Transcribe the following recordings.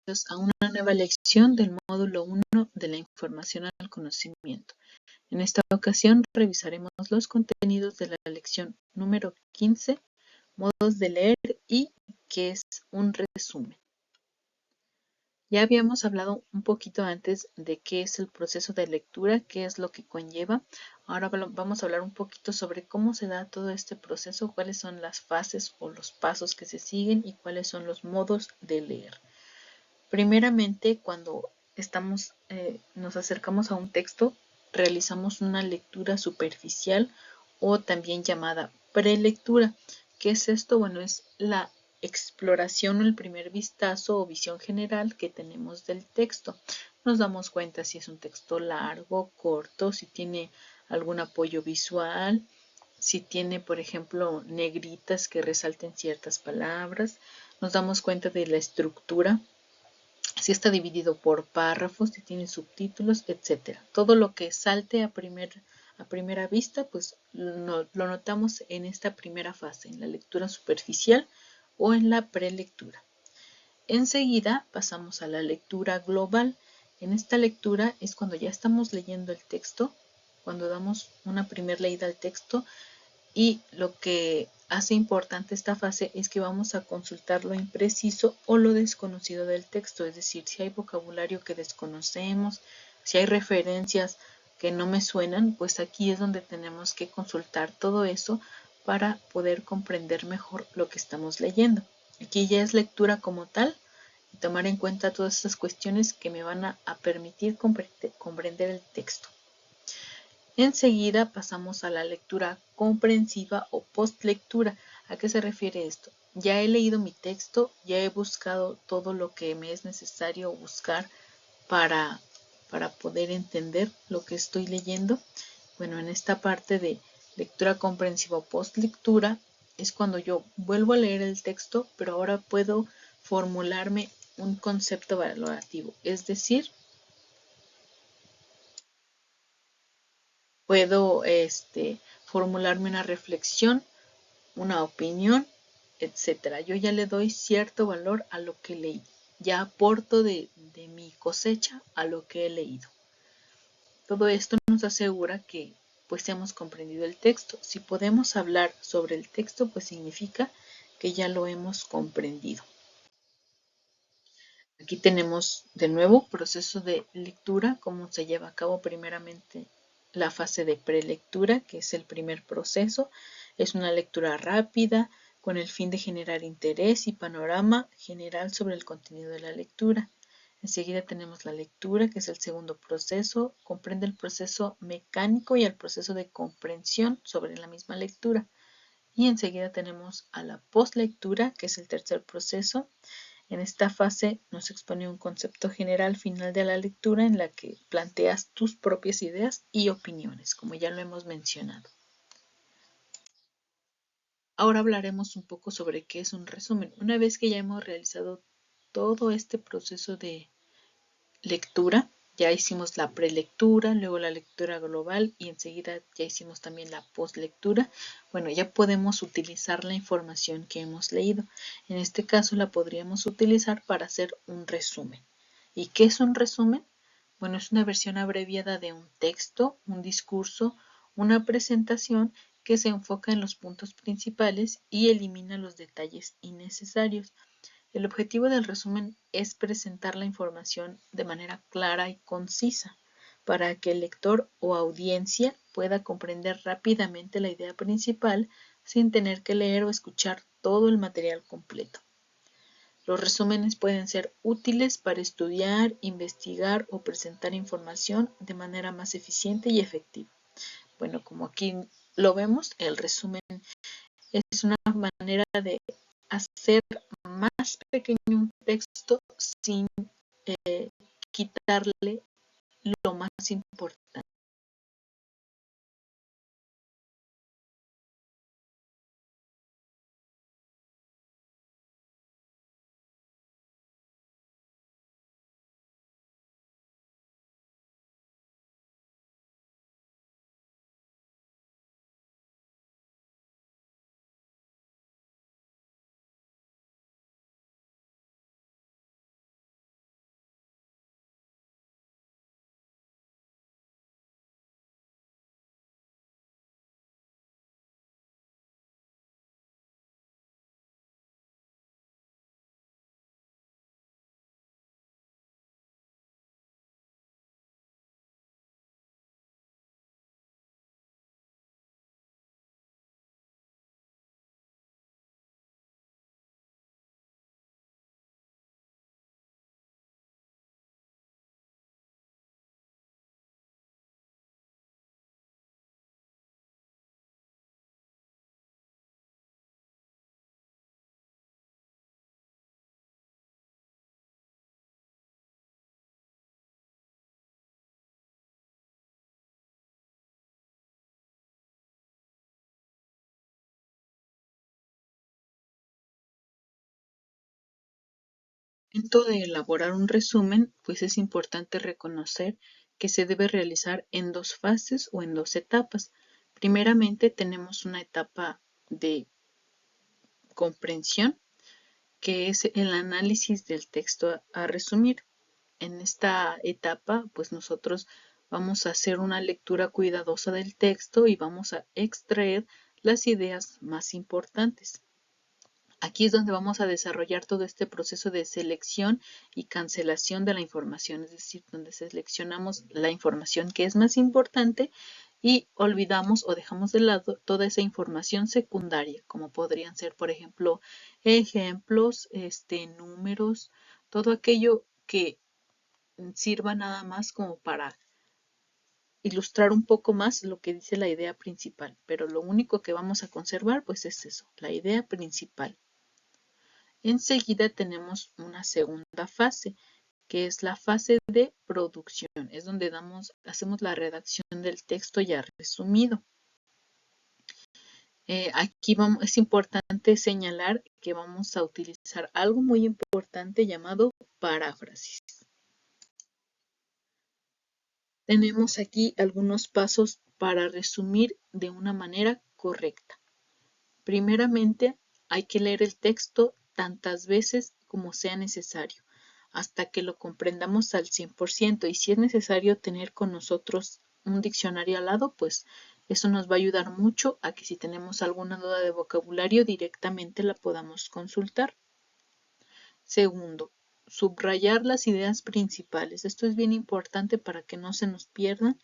a una nueva lección del módulo 1 de la información al conocimiento. En esta ocasión revisaremos los contenidos de la lección número 15, modos de leer y qué es un resumen. Ya habíamos hablado un poquito antes de qué es el proceso de lectura, qué es lo que conlleva. Ahora vamos a hablar un poquito sobre cómo se da todo este proceso, cuáles son las fases o los pasos que se siguen y cuáles son los modos de leer. Primeramente, cuando nos acercamos a un texto, realizamos una lectura superficial o también llamada prelectura. ¿Qué es esto? Bueno, es la exploración o el primer vistazo o visión general que tenemos del texto. Nos damos cuenta si es un texto largo, corto, si tiene algún apoyo visual, si tiene, por ejemplo, negritas que resalten ciertas palabras. Nos damos cuenta de la estructura, si está dividido por párrafos, si tiene subtítulos, etcétera. Todo lo que salte a primera vista, pues lo notamos en esta primera fase, en la lectura superficial o en la prelectura. Enseguida pasamos a la lectura global. En esta lectura es cuando ya estamos leyendo el texto, cuando damos una primera leída al texto, y lo que hace importante esta fase es que vamos a consultar lo impreciso o lo desconocido del texto, es decir, si hay vocabulario que desconocemos, si hay referencias que no me suenan, pues aquí es donde tenemos que consultar todo eso para poder comprender mejor lo que estamos leyendo. Aquí ya es lectura como tal y tomar en cuenta todas estas cuestiones que me van a permitir comprender el texto. Enseguida pasamos a la lectura comprensiva o postlectura. ¿A qué se refiere esto? Ya he leído mi texto, ya he buscado todo lo que me es necesario buscar para poder entender lo que estoy leyendo. Bueno, en esta parte de lectura comprensiva o postlectura es cuando yo vuelvo a leer el texto, pero ahora puedo formularme un concepto valorativo, es decir, puedo formularme una reflexión, una opinión, etcétera. Yo ya le doy cierto valor a lo que leí. Ya aporto de mi cosecha a lo que he leído. Todo esto nos asegura que pues hemos comprendido el texto. Si podemos hablar sobre el texto, pues significa que ya lo hemos comprendido. Aquí tenemos de nuevo proceso de lectura, cómo se lleva a cabo primeramente la fase de prelectura, que es el primer proceso. Es una lectura rápida con el fin de generar interés y panorama general sobre el contenido de la lectura. Enseguida tenemos la lectura, que es el segundo proceso. Comprende el proceso mecánico y el proceso de comprensión sobre la misma lectura. Y enseguida tenemos a la postlectura, que es el tercer proceso. En esta fase nos expone un concepto general final de la lectura en la que planteas tus propias ideas y opiniones, como ya lo hemos mencionado. Ahora hablaremos un poco sobre qué es un resumen. Una vez que ya hemos realizado todo este proceso de lectura, ya hicimos la prelectura, luego la lectura global y enseguida ya hicimos también la postlectura. Bueno, ya podemos utilizar la información que hemos leído. En este caso la podríamos utilizar para hacer un resumen. ¿Y qué es un resumen? Bueno, es una versión abreviada de un texto, un discurso, una presentación que se enfoca en los puntos principales y elimina los detalles innecesarios. El objetivo del resumen es presentar la información de manera clara y concisa para que el lector o audiencia pueda comprender rápidamente la idea principal sin tener que leer o escuchar todo el material completo. Los resúmenes pueden ser útiles para estudiar, investigar o presentar información de manera más eficiente y efectiva. Bueno, como aquí lo vemos, el resumen es una manera de hacer más pequeño un texto sin quitarle lo más importante. Momento de elaborar un resumen, pues es importante reconocer que se debe realizar en dos fases o en dos etapas. Primeramente tenemos una etapa de comprensión, que es el análisis del texto a resumir. En esta etapa, pues nosotros vamos a hacer una lectura cuidadosa del texto y vamos a extraer las ideas más importantes. Aquí es donde vamos a desarrollar todo este proceso de selección y cancelación de la información, es decir, donde seleccionamos la información que es más importante y olvidamos o dejamos de lado toda esa información secundaria, como podrían ser, por ejemplo, ejemplos, números, todo aquello que sirva nada más como para ilustrar un poco más lo que dice la idea principal, pero lo único que vamos a conservar pues es eso, la idea principal. Enseguida tenemos una segunda fase, que es la fase de producción. Es donde hacemos la redacción del texto ya resumido. Aquí es importante señalar que vamos a utilizar algo muy importante llamado paráfrasis. Tenemos aquí algunos pasos para resumir de una manera correcta. Primeramente, hay que leer el texto tantas veces como sea necesario, hasta que lo comprendamos al 100%, y si es necesario tener con nosotros un diccionario al lado, pues eso nos va a ayudar mucho a que si tenemos alguna duda de vocabulario directamente la podamos consultar. Segundo, subrayar las ideas principales. Esto es bien importante para que no se nos pierdan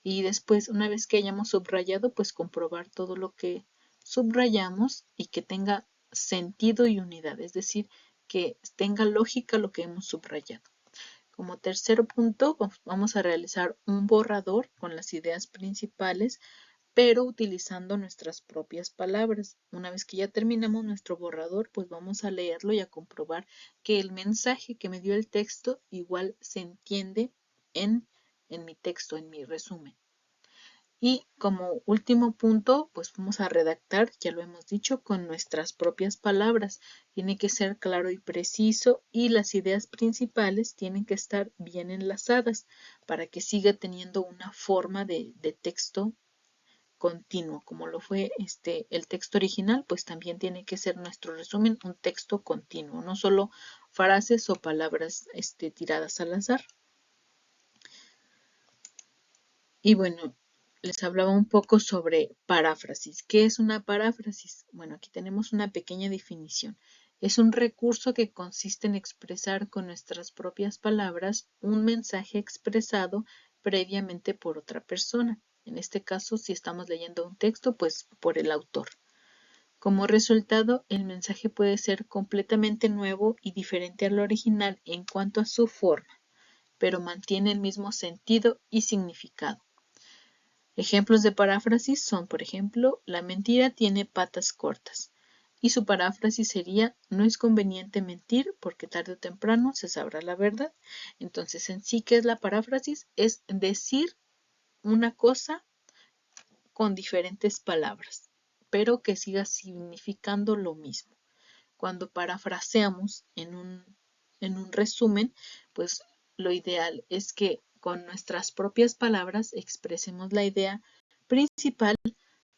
y después, una vez que hayamos subrayado, pues comprobar todo lo que subrayamos y que tenga sentido y unidad, es decir, que tenga lógica lo que hemos subrayado. Como tercer punto, vamos a realizar un borrador con las ideas principales, pero utilizando nuestras propias palabras. Una vez que ya terminamos nuestro borrador, pues vamos a leerlo y a comprobar que el mensaje que me dio el texto igual se entiende en mi texto, en mi resumen. Y como último punto, pues vamos a redactar, ya lo hemos dicho, con nuestras propias palabras. Tiene que ser claro y preciso y las ideas principales tienen que estar bien enlazadas para que siga teniendo una forma de texto continuo, como lo fue el texto original, pues también tiene que ser nuestro resumen un texto continuo, no solo frases o palabras tiradas al azar. Y bueno, les hablaba un poco sobre paráfrasis. ¿Qué es una paráfrasis? Bueno, aquí tenemos una pequeña definición. Es un recurso que consiste en expresar con nuestras propias palabras un mensaje expresado previamente por otra persona. En este caso, si estamos leyendo un texto, pues por el autor. Como resultado, el mensaje puede ser completamente nuevo y diferente al original en cuanto a su forma, pero mantiene el mismo sentido y significado. Ejemplos de paráfrasis son, por ejemplo, la mentira tiene patas cortas. Y su paráfrasis sería, no es conveniente mentir porque tarde o temprano se sabrá la verdad. Entonces, en sí, ¿qué es la paráfrasis? Es decir una cosa con diferentes palabras, pero que siga significando lo mismo. Cuando parafraseamos en un resumen, pues lo ideal es que con nuestras propias palabras expresemos la idea principal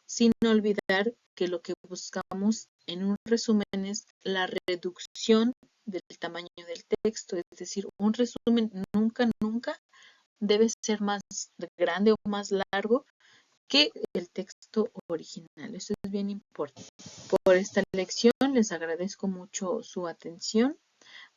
sin olvidar que lo que buscamos en un resumen es la reducción del tamaño del texto, es decir, un resumen nunca debe ser más grande o más largo que el texto original. Eso es bien importante. Por esta lección les agradezco mucho su atención.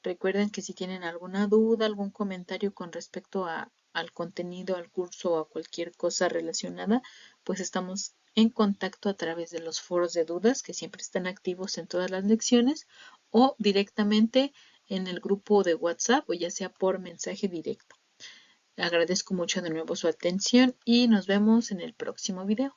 Recuerden que si tienen alguna duda, algún comentario con respecto al contenido, al curso o a cualquier cosa relacionada, pues estamos en contacto a través de los foros de dudas que siempre están activos en todas las lecciones o directamente en el grupo de WhatsApp o ya sea por mensaje directo. Agradezco mucho de nuevo su atención y nos vemos en el próximo video.